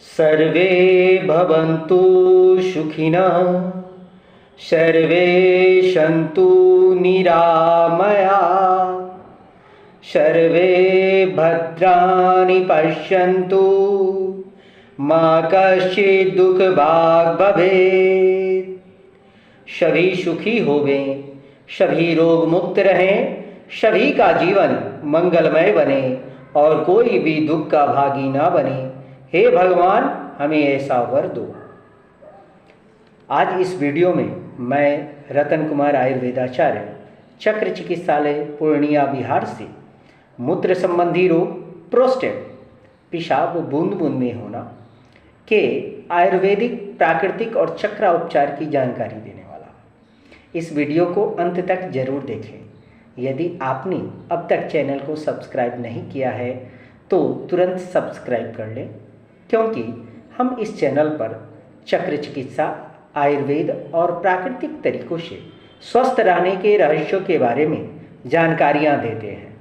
सर्वे भवन्तु सुखिनः, सर्वे सन्तु निरामयाः, सर्वे भद्राणि पश्यन्तु, मा कश्चित् दुःखभाग् भवेत्। सभी सुखी होवें, सभी रोग मुक्त रहें, सभी का जीवन मंगलमय बने और कोई भी दुख का भागी ना बने। हे भगवान, हमें ऐसा वर दो। आज इस वीडियो में मैं रतन कुमार आयुर्वेदाचार्य, चक्र चिकित्सालय पूर्णिया बिहार से मूत्र संबंधी रोग, प्रोस्टेट, पेशाब बूंद बूंद में होना के आयुर्वेदिक, प्राकृतिक और चक्रा उपचार की जानकारी देने वाला। इस वीडियो को अंत तक जरूर देखें। यदि आपने अब तक चैनल को सब्सक्राइब नहीं किया है तो तुरंत सब्सक्राइब कर लें, क्योंकि हम इस चैनल पर चक्र चिकित्सा, आयुर्वेद और प्राकृतिक तरीकों से स्वस्थ रहने के रहस्यों के बारे में जानकारियाँ देते हैं।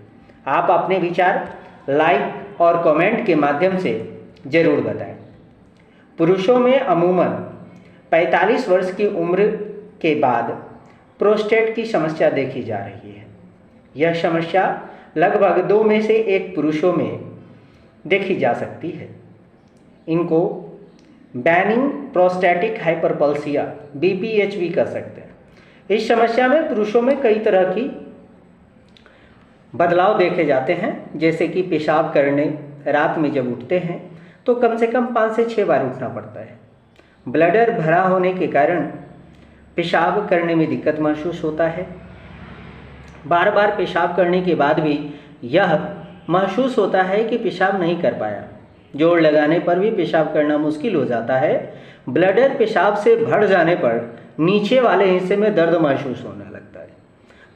आप अपने विचार लाइक और कमेंट के माध्यम से ज़रूर बताएं। पुरुषों में अमूमन 45 वर्ष की उम्र के बाद प्रोस्टेट की समस्या देखी जा रही है। यह समस्या लगभग 2 में से 1 पुरुषों में देखी जा सकती है। इनको बैनिंग प्रोस्टैटिक हाइपरप्लेसिया BPH भी कर सकते हैं। इस समस्या में पुरुषों में कई तरह की बदलाव देखे जाते हैं, जैसे कि पेशाब करने, रात में जब उठते हैं तो कम से कम 5 से 6 बार उठना पड़ता है। ब्लैडर भरा होने के कारण पेशाब करने में दिक्कत महसूस होता है। बार बार पेशाब करने के बाद भी यह महसूस होता है कि पेशाब नहीं कर पाया। जोर लगाने पर भी पेशाब करना मुश्किल हो जाता है। ब्लैडर पेशाब से भर जाने पर नीचे वाले हिस्से में दर्द महसूस होने लगता है।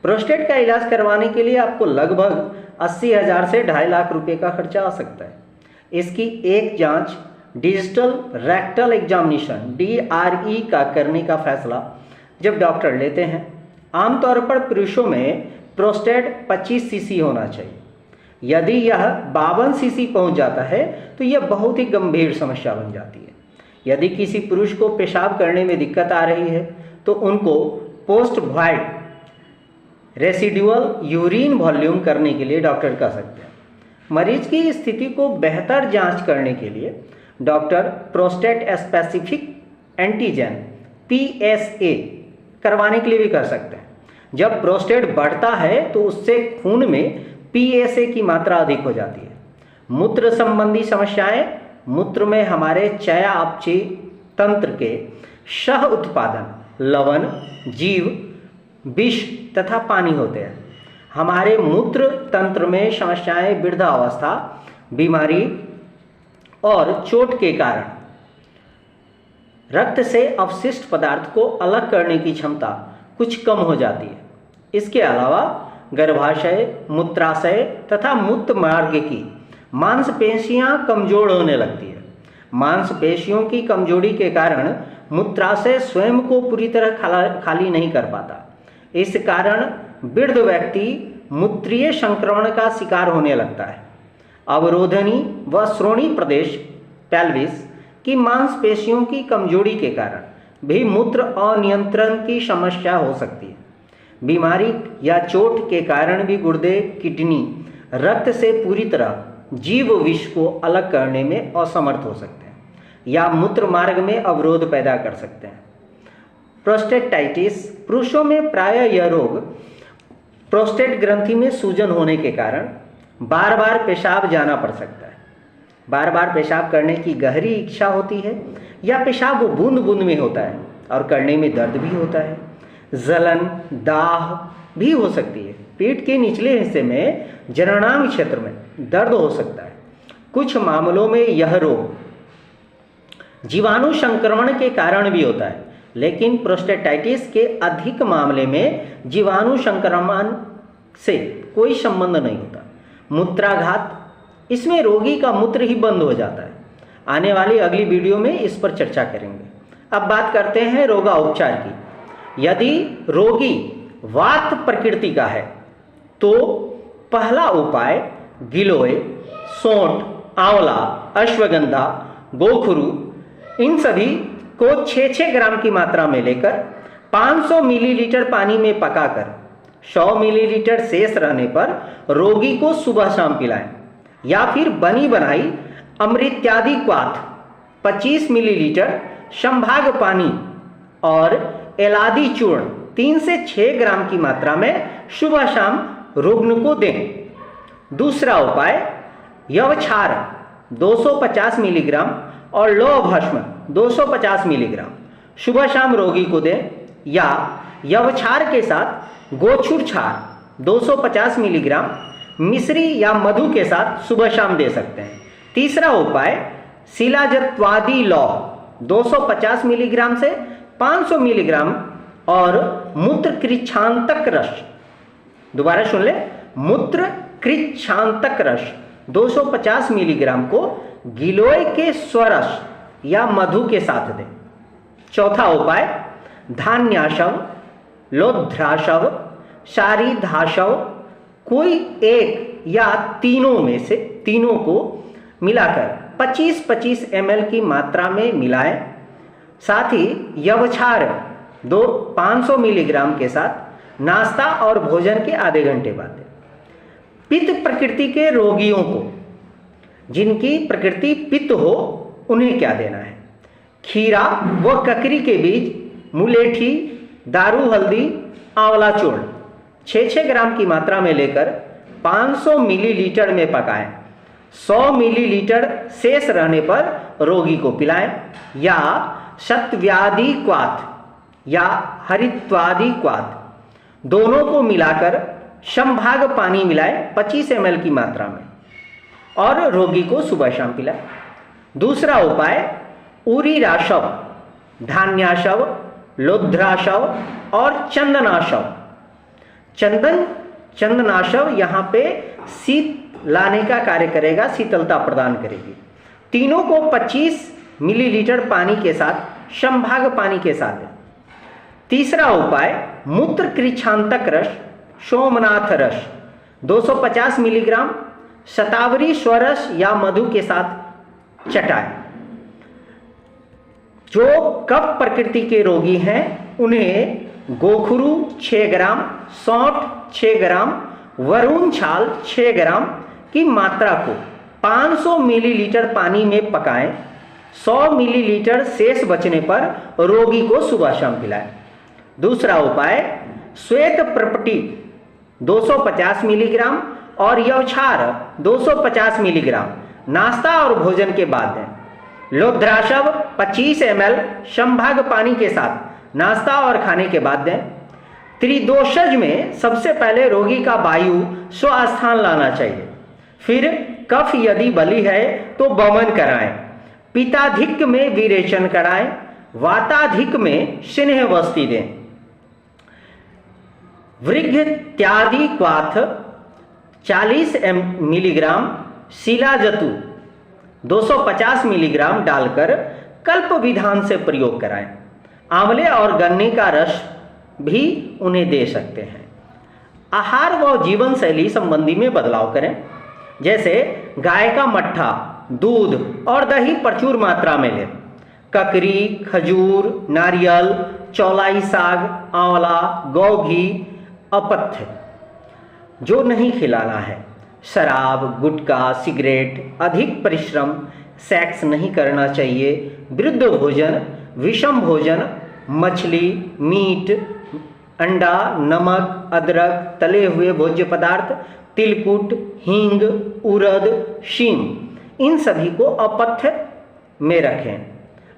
प्रोस्टेट का इलाज करवाने के लिए आपको लगभग 80,000 से 2.5 लाख रुपए का खर्चा आ सकता है। इसकी एक जांच डिजिटल रेक्टल एग्जामिनेशन DRE का करने का फैसला जब डॉक्टर लेते हैं। आमतौर पर पुरुषों में प्रोस्टेट 25 cc होना चाहिए। यदि यह 52 cc पहुंच जाता है तो यह बहुत ही गंभीर समस्या बन जाती है। यदि किसी पुरुष को पेशाब करने में दिक्कत आ रही है तो उनको post void residual urine volume करने के लिए डॉक्टर कह सकते हैं। मरीज की स्थिति को बेहतर जांच करने के लिए doctor prostate specific antigen PSA करवाने के लिए भी कर सकते हैं। जब प्रोस्टेट बढ़ता है तो उससे खून में PSA की मात्रा अधिक हो जाती है। मूत्र संबंधी समस्याएं, मूत्र में हमारे चयापचय तंत्र के सह उत्पादन लवण, जीव, विष तथा पानी होते हैं। हमारे मूत्र तंत्र में समस्याएं वृद्धावस्था, बीमारी और चोट के कारण रक्त से अवशिष्ट पदार्थ को अलग करने की क्षमता कुछ कम हो जाती है। इसके अलावा गर्भाशय, मूत्राशय तथा मूत्र मार्ग की मांसपेशियां कमजोर होने लगती है। मांसपेशियों की कमजोरी के कारण मूत्राशय स्वयं को पूरी तरह खाली नहीं कर पाता। इस कारण वृद्ध व्यक्ति मूत्रीय संक्रमण का शिकार होने लगता है। अवरोधनी व श्रोणी प्रदेश पेल्विस की मांसपेशियों की कमजोरी के कारण भी मूत्र अनियंत्रण की समस्या हो सकती है। बीमारी या चोट के कारण भी गुर्दे, किडनी रक्त से पूरी तरह जीव विष को अलग करने में असमर्थ हो सकते हैं या मूत्र मार्ग में अवरोध पैदा कर सकते हैं। प्रोस्टेटाइटिस, पुरुषों में प्रायः यह रोग प्रोस्टेट ग्रंथि में सूजन होने के कारण बार बार पेशाब जाना पड़ सकता है। बार बार पेशाब करने की गहरी इच्छा होती है या पेशाब बूंद बूंद में होता है और करने में दर्द भी होता है। जलन, दाह भी हो सकती है। पेट के निचले हिस्से में जननांग क्षेत्र में दर्द हो सकता है। कुछ मामलों में यह रोग जीवाणु संक्रमण के कारण भी होता है, लेकिन प्रोस्टेटाइटिस के अधिक मामले में जीवाणु संक्रमण से कोई संबंध नहीं होता। मूत्राघात, इसमें रोगी का मूत्र ही बंद हो जाता है। आने वाली अगली वीडियो में इस पर चर्चा करेंगे। अब बात करते हैं रोगापचार की। यदि रोगी वात प्रकृति का है तो पहला उपाय गिलोय, सौंठ, आंवला, अश्वगंधा गोखरू, इन सभी को 6-6 ग्राम की मात्रा में लेकर 500 मिलीलीटर पानी में पकाकर 100 मिलीलीटर शेष रहने पर रोगी को सुबह शाम पिलाएं, या फिर बनी बनाई अमृत्यादि क्वाथ 25 मिलीलीटर, संभाग पानी और एलादी चूर्ण 3 से 6 ग्राम की मात्रा में सुबह शाम रुग्ण को दें। दूसरा उपाय, यवक्षार 250 मिलीग्राम और लौह भस्म 250 मिलीग्राम सुबह शाम रोगी को दें, या यवक्षार के साथ गोछुर क्षार 250 मिलीग्राम मिश्री या मधु के साथ सुबह शाम दे सकते हैं। तीसरा उपाय, शिलाजत्वादि लौह 250 मिलीग्राम से 500 मिलीग्राम और मूत्र कृच्छांतक रस, दोबारा सुन ले, मूत्र कृच्छांतक रस 250 मिलीग्राम को गिलोय के स्वरस या मधु के साथ दें। चौथा उपाय, धान्याशव, लोध्राशव, शारीधाशव, कोई एक या तीनों में से तीनों को मिलाकर 25-25 ml की मात्रा में मिलाएं। साथ ही यवक्षार 500 मिलीग्राम के साथ नाश्ता और भोजन के आधे घंटे बाद दें। पित्त प्रकृति के रोगियों को, जिनकी प्रकृति पित्त हो, उन्हें क्या देना है? खीरा व ककरी के बीज, मुलेठी, दारू हल्दी, आंवला चूर्ण 6-6 ग्राम की मात्रा में लेकर 500 मिलीलीटर में पकाएं। 100 मिलीलीटर शेष रहने पर रोगी को पिलाएं, या शतव्याधि क्वाथ या हरित्वादि क्वाथ दोनों को मिलाकर संभाग पानी मिलाएं 25 ml की मात्रा में और रोगी को सुबह शाम पिलाएं। दूसरा उपाय, उरीराशव, धान्याशव, लोध्राशव और चंदनाशव। चंदनाशव यहाँ पे शीत लाने का कार्य करेगा, शीतलता प्रदान करेगी। तीनों को 25 मिलीलीटर पानी के साथ संभाग पानी के साथ दें। तीसरा उपाय, मूत्र कृच्छांतक रस, सोमनाथ रस 250 मिलीग्राम शतावरी स्वरस या मधु के साथ चटाएं। जो कफ प्रकृति के रोगी हैं उन्हें गोखरू 6 ग्राम, सौंठ 6 ग्राम, वरुण छाल 6 ग्राम की मात्रा को 500 मिलीलीटर पानी में पकाएं। 100 मिलीलीटर शेष बचने पर रोगी को सुबह शाम पिलाएं। दूसरा उपाय, श्वेत प्रपटी 250 मिलीग्राम और यवक्षार 250 मिलीग्राम नाश्ता और भोजन के बाद दें। लोध्राशव 25 ml संभाग पानी के साथ नाश्ता और खाने के बाद दें। त्रिदोषज में सबसे पहले रोगी का वायु स्वस्थान लाना चाहिए, फिर कफ यदि बली है तो वमन कराएं, पित्ताधिक में विरेचन कराएं, वाताधिक में स्नेह वस्ती दें। वृघ्त्यादि क्वाथ 40 मिलीग्राम, शिलाजतु 250 मिलीग्राम डालकर कल्प विधान से प्रयोग कराएं। आंवले और गन्ने का रस भी उन्हें दे सकते हैं। आहार व जीवन शैली संबंधी में बदलाव करें, जैसे गाय का मट्ठा, दूध और दही प्रचुर मात्रा में लें। ककरी, खजूर, नारियल, चौलाई साग, आंवला, गौ घी, अपथ्य जो नहीं खिलाना है। शराब, गुटखा, सिगरेट, अधिक परिश्रम, सेक्स नहीं करना चाहिए। वृद्ध भोजन, विषम भोजन, मछली, मीट, अंडा, नमक, अदरक, तले हुए भोज्य पदार्थ, तिलकुट, हींग, उड़द, शीम, इन सभी को अपथ्य में रखें।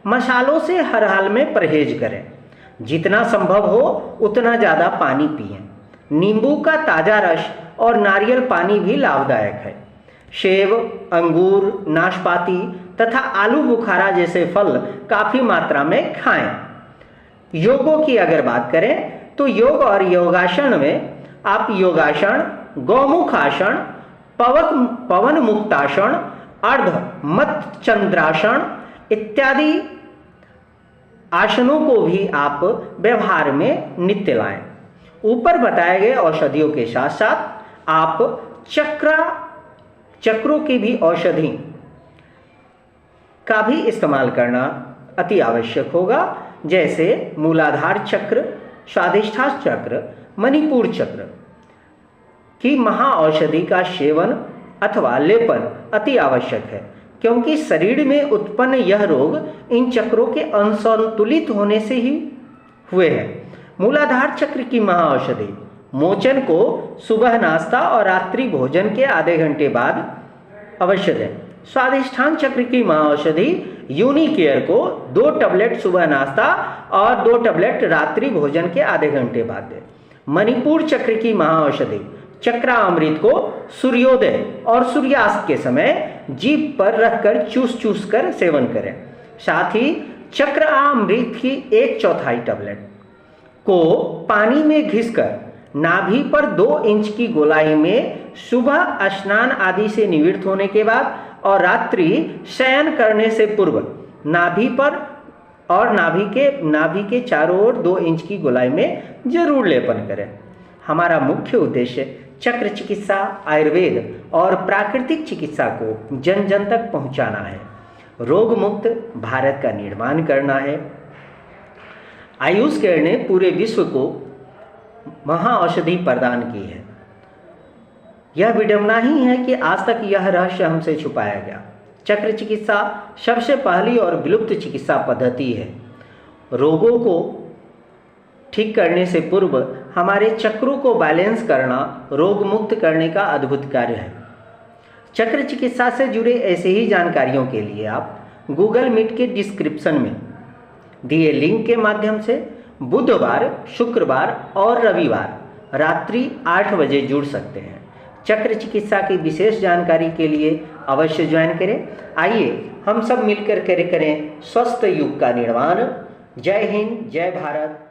मसालों से हर हाल में परहेज करें। जितना संभव हो उतना ज़्यादा पानी पिएं। नींबू का ताज़ा रस और नारियल पानी भी लाभदायक है। सेब, अंगूर, नाशपाती तथा आलू बुखारा जैसे फल काफ़ी मात्रा में खाएं। योगों की अगर बात करें तो योग और योगासन में आप योगासन, गौमुखासन, पवन मुक्तासन, अर्ध मत चंद्रासन इत्यादि आसनों को भी आप व्यवहार में नित्य लाएं। ऊपर बताए गए औषधियों के साथ साथ आप चक्रों की भी औषधि का भी इस्तेमाल करना अति आवश्यक होगा, जैसे मूलाधार चक्र, स्वाधिष्ठान चक्र, मणिपुर चक्र की महाऔषधि का सेवन अथवा लेपन अति आवश्यक है, क्योंकि शरीर में उत्पन्न यह रोग इन चक्रों के असंतुलित होने से ही हुए हैं। मूलाधार चक्र की महाऔषधि मोचन को सुबह नाश्ता और रात्रि भोजन के आधे घंटे बाद अवश्य दें। स्वाधिष्ठान चक्र की महाऔषधि यूनिकेयर को 2 टैबलेट सुबह नाश्ता और 2 टैबलेट रात्रि भोजन के आधे घंटे बाद दें। मणिपुर चक्र की महाऔषधि चक्रामृत को सूर्योदय और सूर्यास्त के समय जीभ पर रखकर चूस कर सेवन करें। साथ ही चक्रामृत की 1/4 टैबलेट को पानी में घिसकर नाभि पर 2 इंच की गोलाई में सुबह स्नान आदि से निवृत्त होने के बाद और रात्रि शयन करने से पूर्व नाभि पर और नाभि के चारों ओर 2 इंच की गोलाई में जरूर लेपन करें। हमारा मुख्य उद्देश्य चक्र चिकित्सा, आयुर्वेद और प्राकृतिक चिकित्सा को जन जन तक पहुंचाना है, रोग मुक्त भारत का निर्माण करना है। आयुष केयर ने पूरे विश्व को महाऔषधि प्रदान की है। यह विडंबना ही है कि आज तक यह रहस्य हमसे छुपाया गया। चक्र चिकित्सा सबसे पहली और विलुप्त चिकित्सा पद्धति है। रोगों को ठीक करने से पूर्व हमारे चक्रों को बैलेंस करना रोग मुक्त करने का अद्भुत कार्य है। चक्र चिकित्सा से जुड़े ऐसे ही जानकारियों के लिए आप गूगल मीट के डिस्क्रिप्शन में दिए लिंक के माध्यम से बुधवार, शुक्रवार और रविवार रात्रि 8 बजे जुड़ सकते हैं। चक्र चिकित्सा की विशेष जानकारी के लिए अवश्य ज्वाइन करें। आइए हम सब मिलकर करें स्वस्थ युग का निर्माण। जय हिंद, जय भारत।